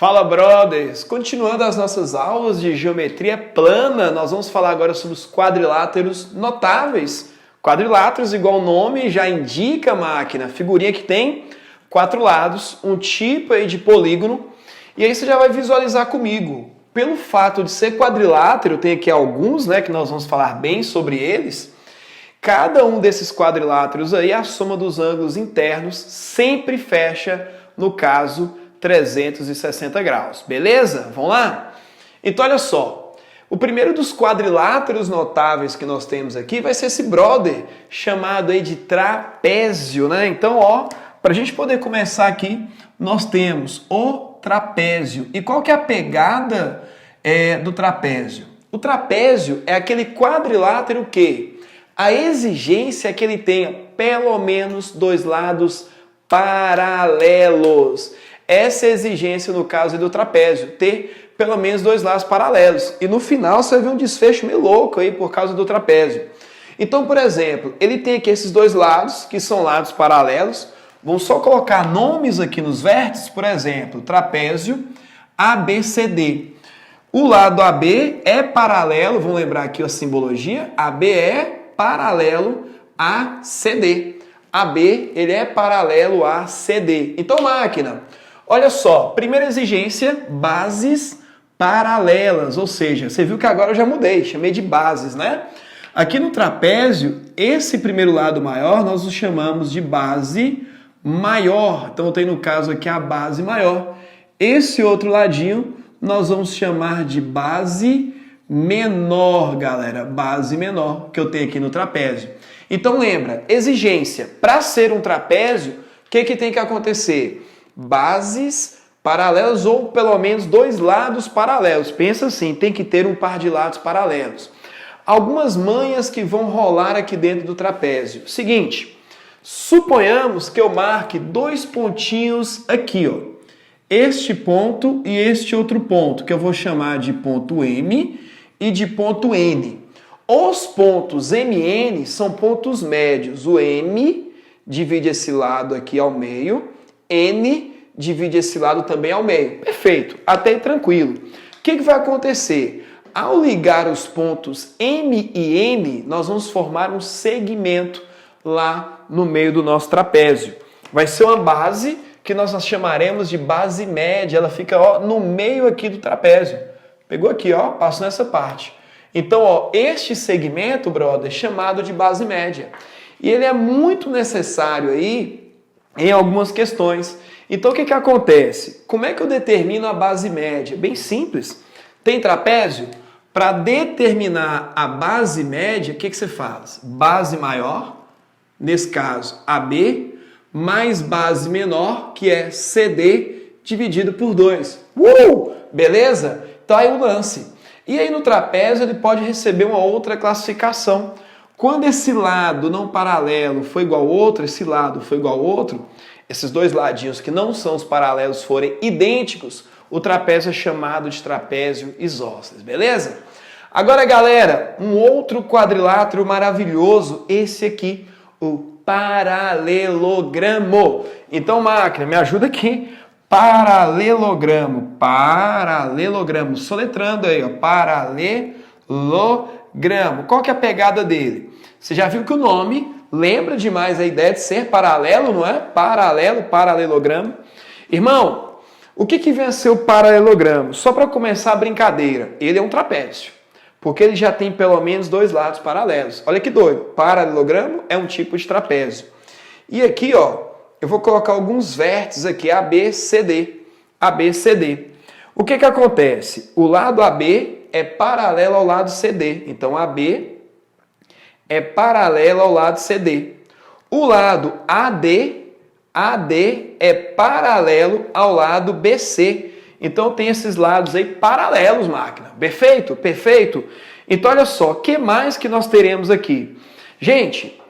Fala, brothers! Continuando as nossas aulas de geometria plana, nós vamos falar agora sobre os quadriláteros notáveis. Quadriláteros, igual o nome já indica, máquina, figurinha que tem 4 lados, um tipo aí de polígono, e aí você já vai visualizar comigo. Pelo fato de ser quadrilátero, tem aqui alguns, né, que nós vamos falar bem sobre eles. Cada um desses quadriláteros aí, a soma dos ângulos internos sempre fecha, no caso, 360 graus. Beleza? Vamos lá? Então, olha só. O primeiro dos quadriláteros notáveis que nós temos aqui vai ser esse brother, chamado aí de trapézio, né? Então, ó, para a gente poder começar aqui, nós temos o trapézio. E qual que é a pegada do trapézio? O trapézio é aquele quadrilátero que a exigência é que ele tenha pelo menos 2 lados paralelos. Essa é a exigência no caso do trapézio, ter pelo menos 2 lados paralelos. E no final você vai ver um desfecho meio louco aí por causa do trapézio. Então, por exemplo, ele tem aqui esses 2 lados, que são lados paralelos. Vamos só colocar nomes aqui nos vértices, por exemplo, trapézio ABCD. O lado AB é paralelo, vamos lembrar aqui a simbologia, AB é paralelo a CD. AB, ele é paralelo a CD. Então, máquina, olha só, primeira exigência, bases paralelas, ou seja, você viu que agora eu já mudei, chamei de bases, né? Aqui no trapézio, esse primeiro lado maior, nós o chamamos de base maior. Então, eu tenho no caso aqui a base maior. Esse outro ladinho, nós vamos chamar de base menor, galera, base menor, que eu tenho aqui no trapézio. Então lembra, exigência, para ser um trapézio, o que tem que acontecer? Bases paralelas ou pelo menos 2 lados paralelos. Pensa assim, tem que ter um par de lados paralelos. Algumas manhas que vão rolar aqui dentro do trapézio. Seguinte, suponhamos que eu marque 2 pontinhos aqui, ó. Este ponto e este outro ponto, que eu vou chamar de ponto M e de ponto N. Os pontos MN são pontos médios. O M divide esse lado aqui ao meio, N divide esse lado também ao meio. Perfeito, até aí tranquilo. O que vai acontecer? Ao ligar os pontos M e N, nós vamos formar um segmento lá no meio do nosso trapézio. Vai ser uma base que nós chamaremos de base média. Ela fica, ó, no meio aqui do trapézio. Pegou aqui, ó, passo nessa parte. Então, ó, este segmento, brother, é chamado de base média. E ele é muito necessário aí em algumas questões. Então, o que acontece? Como é que eu determino a base média? Bem simples. Tem trapézio? Para determinar a base média, o que você faz? Base maior, nesse caso AB, mais base menor, que é CD, dividido por 2. Beleza? Então aí o lance. E aí no trapézio ele pode receber uma outra classificação. Quando esse lado não paralelo for igual ao outro, esse lado for igual ao outro, esses 2 ladinhos que não são os paralelos forem idênticos, o trapézio é chamado de trapézio isósceles, beleza? Agora, galera, um outro quadrilátero maravilhoso, esse aqui, o paralelogramo. Então, máquina, me ajuda aqui. Paralelogramo, paralelogramo, soletrando aí, ó, paralelogramo. Qual que é a pegada dele? Você já viu que o nome lembra demais a ideia de ser paralelo, não é? Paralelo, paralelogramo. Irmão, o que vem a ser o paralelogramo? Só para começar a brincadeira, ele é um trapézio, porque ele já tem pelo menos 2 lados paralelos. Olha que doido, paralelogramo é um tipo de trapézio. E aqui, ó, eu vou colocar alguns vértices aqui, ABCD. ABCD. O que acontece? O lado AB é paralelo ao lado CD. Então, AB é paralelo ao lado CD. O lado AD é paralelo ao lado BC. Então, tem esses lados aí paralelos, máquina. Perfeito? Perfeito? Então, olha só, o que mais que nós teremos aqui? Gente,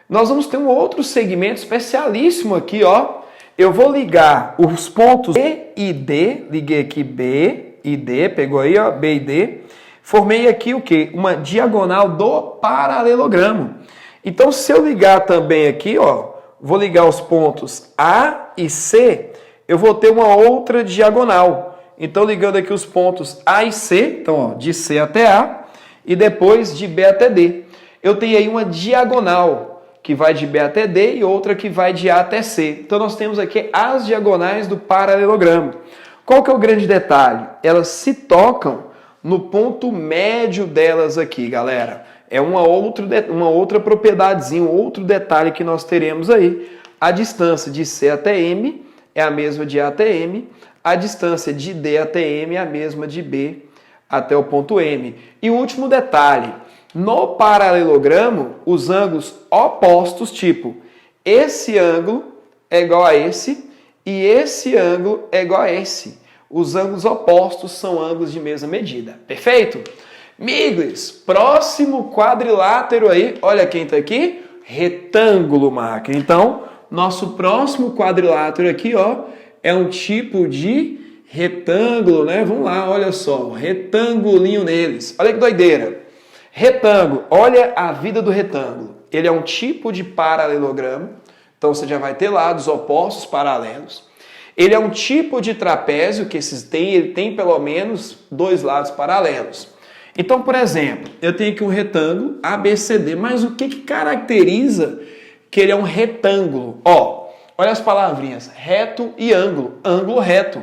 nós vamos ter um outro segmento especialíssimo aqui, ó. Eu vou ligar os pontos B e D, liguei aqui B e D, pegou aí, ó, B e D. Formei aqui o quê? Uma diagonal do paralelogramo. Então, se eu ligar também aqui, ó, vou ligar os pontos A e C, eu vou ter uma outra diagonal. Então, ligando aqui os pontos A e C, então, ó, de C até A, e depois de B até D. Eu tenho aí uma diagonal, que vai de B até D, e outra que vai de A até C. Então, nós temos aqui as diagonais do paralelogramo. Qual que é o grande detalhe? Elas se tocam no ponto médio delas aqui, galera. É uma outra propriedadezinha, um outro detalhe que nós teremos aí. A distância de C até M é a mesma de A até M. A distância de D até M é a mesma de B até o ponto M. E o último detalhe, no paralelogramo, os ângulos opostos, tipo, esse ângulo é igual a esse e esse ângulo é igual a esse. Os ângulos opostos são ângulos de mesma medida. Perfeito? Miglis, próximo quadrilátero aí, olha quem está aqui, retângulo, máquina. Então, nosso próximo quadrilátero aqui, ó, é um tipo de retângulo, né? Vamos lá, olha só, retangulinho neles. Olha que doideira. Retângulo, olha a vida do retângulo. Ele é um tipo de paralelogramo, então você já vai ter lados opostos paralelos. Ele é um tipo de trapézio, que ele tem pelo menos dois lados paralelos. Então, por exemplo, eu tenho aqui um retângulo ABCD, mas o que caracteriza que ele é um retângulo? Ó, olha as palavrinhas, reto e ângulo, ângulo reto.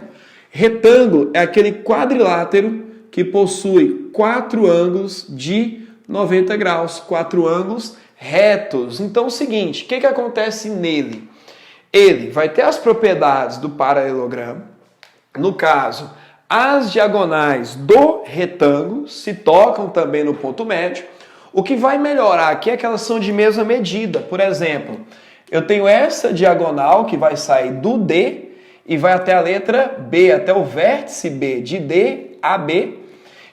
Retângulo é aquele quadrilátero que possui 4 ângulos de 90 graus, 4 ângulos retos. Então, é o seguinte, o que acontece nele? Ele vai ter as propriedades do paralelogramo, no caso, as diagonais do retângulo se tocam também no ponto médio. O que vai melhorar aqui é que elas são de mesma medida. Por exemplo, eu tenho essa diagonal que vai sair do D e vai até a letra B, até o vértice B, de D a B.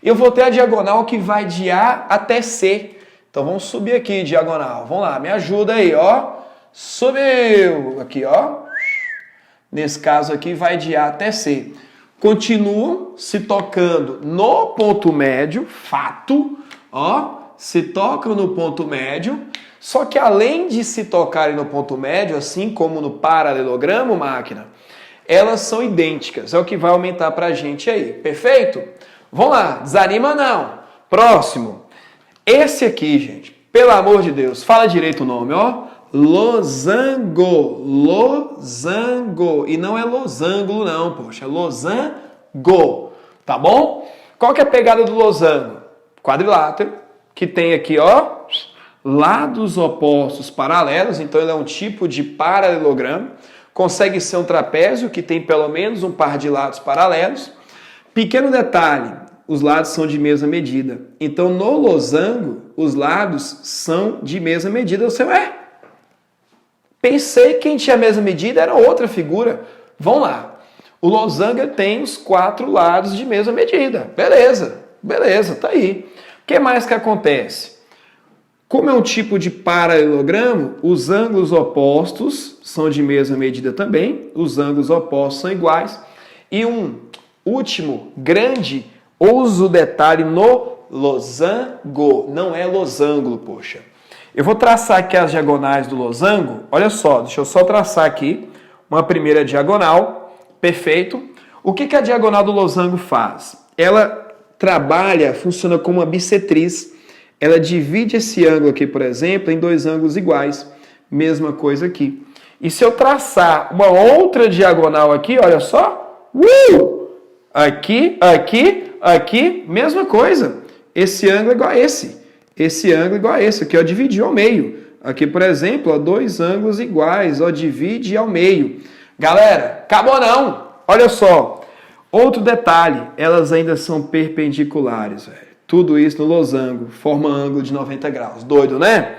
E eu vou ter a diagonal que vai de A até C. Então vamos subir aqui, diagonal. Vamos lá, me ajuda aí, ó. Subiu! Aqui, ó. Nesse caso aqui vai de A até C. Continuam se tocando no ponto médio, fato, ó. Se tocam no ponto médio, só que além de se tocarem no ponto médio, assim como no paralelogramo, máquina, elas são idênticas. É o que vai aumentar pra gente aí, perfeito? Vamos lá, desanima não. Próximo. Esse aqui, gente, pelo amor de Deus, fala direito o nome, ó. Losango, losango. E não é losango não, poxa, é losango, tá bom? Qual que é a pegada do losango? Quadrilátero, que tem aqui, ó, lados opostos paralelos, então ele é um tipo de paralelogramo. Consegue ser um trapézio que tem pelo menos um par de lados paralelos. Pequeno detalhe, os lados são de mesma medida. Então, no losango, os lados são de mesma medida. Você, pensei que quem tinha a mesma medida era outra figura. Vamos lá. O losango tem os 4 lados de mesma medida. Beleza, beleza, tá aí. O que mais que acontece? Como é um tipo de paralelogramo, os ângulos opostos são de mesma medida também. Os ângulos opostos são iguais. E um último grande uso detalhe no losango. Não é losango, poxa. Eu vou traçar aqui as diagonais do losango. Olha só, deixa eu só traçar aqui uma primeira diagonal. Perfeito. O que a diagonal do losango faz? Ela trabalha, funciona como uma bissetriz. Ela divide esse ângulo aqui, por exemplo, em 2 ângulos iguais. Mesma coisa aqui. E se eu traçar uma outra diagonal aqui, olha só. Aqui, aqui, aqui, mesma coisa. Esse ângulo é igual a esse. Esse ângulo é igual a esse. Aqui, ó, dividir ao meio. Aqui, por exemplo, ó, 2 ângulos iguais. Ó, divide ao meio. Galera, acabou não. Olha só. Outro detalhe. Elas ainda são perpendiculares, velho. Tudo isso no losango. Forma ângulo de 90 graus. Doido, né?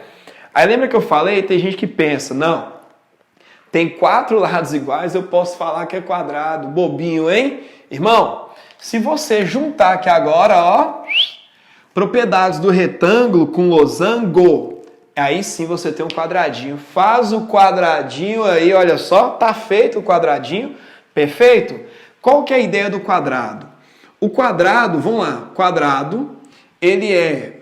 Aí lembra que eu falei? Tem gente que pensa, não. Tem 4 lados iguais, eu posso falar que é quadrado. Bobinho, hein? Irmão, se você juntar aqui agora, ó, propriedades do retângulo com losango, aí sim você tem um quadradinho. Faz o quadradinho aí, olha só, tá feito o quadradinho, perfeito? Qual que é a ideia do quadrado? O quadrado, vamos lá, quadrado, ele é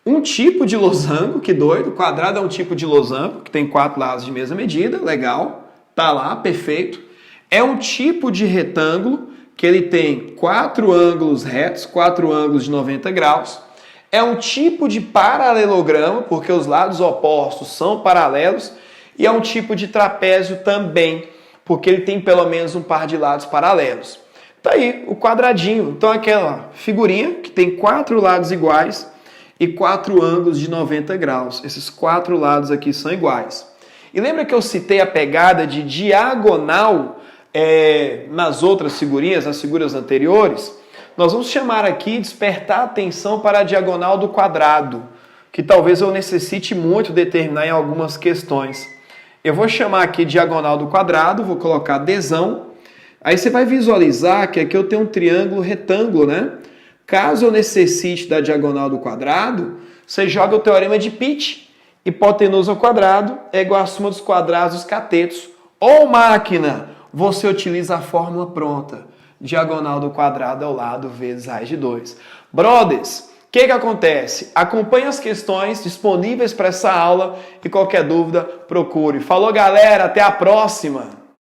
um tipo de losango, que doido, o quadrado é um tipo de losango, que tem 4 lados de mesma medida, legal, tá lá, perfeito. É um tipo de retângulo que ele tem 4 ângulos retos, 4 ângulos de 90 graus. É um tipo de paralelogramo, porque os lados opostos são paralelos, e é um tipo de trapézio também, porque ele tem pelo menos um par de lados paralelos. Tá aí o quadradinho. Então aquela figurinha que tem 4 lados iguais e 4 ângulos de 90 graus. Esses 4 lados aqui são iguais. E lembra que eu citei a pegada de diagonal nas outras figurinhas, nas figuras anteriores? Nós vamos chamar aqui, despertar a atenção para a diagonal do quadrado, que talvez eu necessite muito determinar em algumas questões. Eu vou chamar aqui diagonal do quadrado, vou colocar Dzão. Aí você vai visualizar que aqui eu tenho um triângulo retângulo, né? Caso eu necessite da diagonal do quadrado, você joga o teorema de Pitt. Hipotenusa ao quadrado é igual à soma dos quadrados dos catetos. Ou máquina, você utiliza a fórmula pronta. Diagonal do quadrado ao lado vezes raiz de 2. Brothers, o que acontece? Acompanhe as questões disponíveis para essa aula e qualquer dúvida, procure. Falou, galera, até a próxima!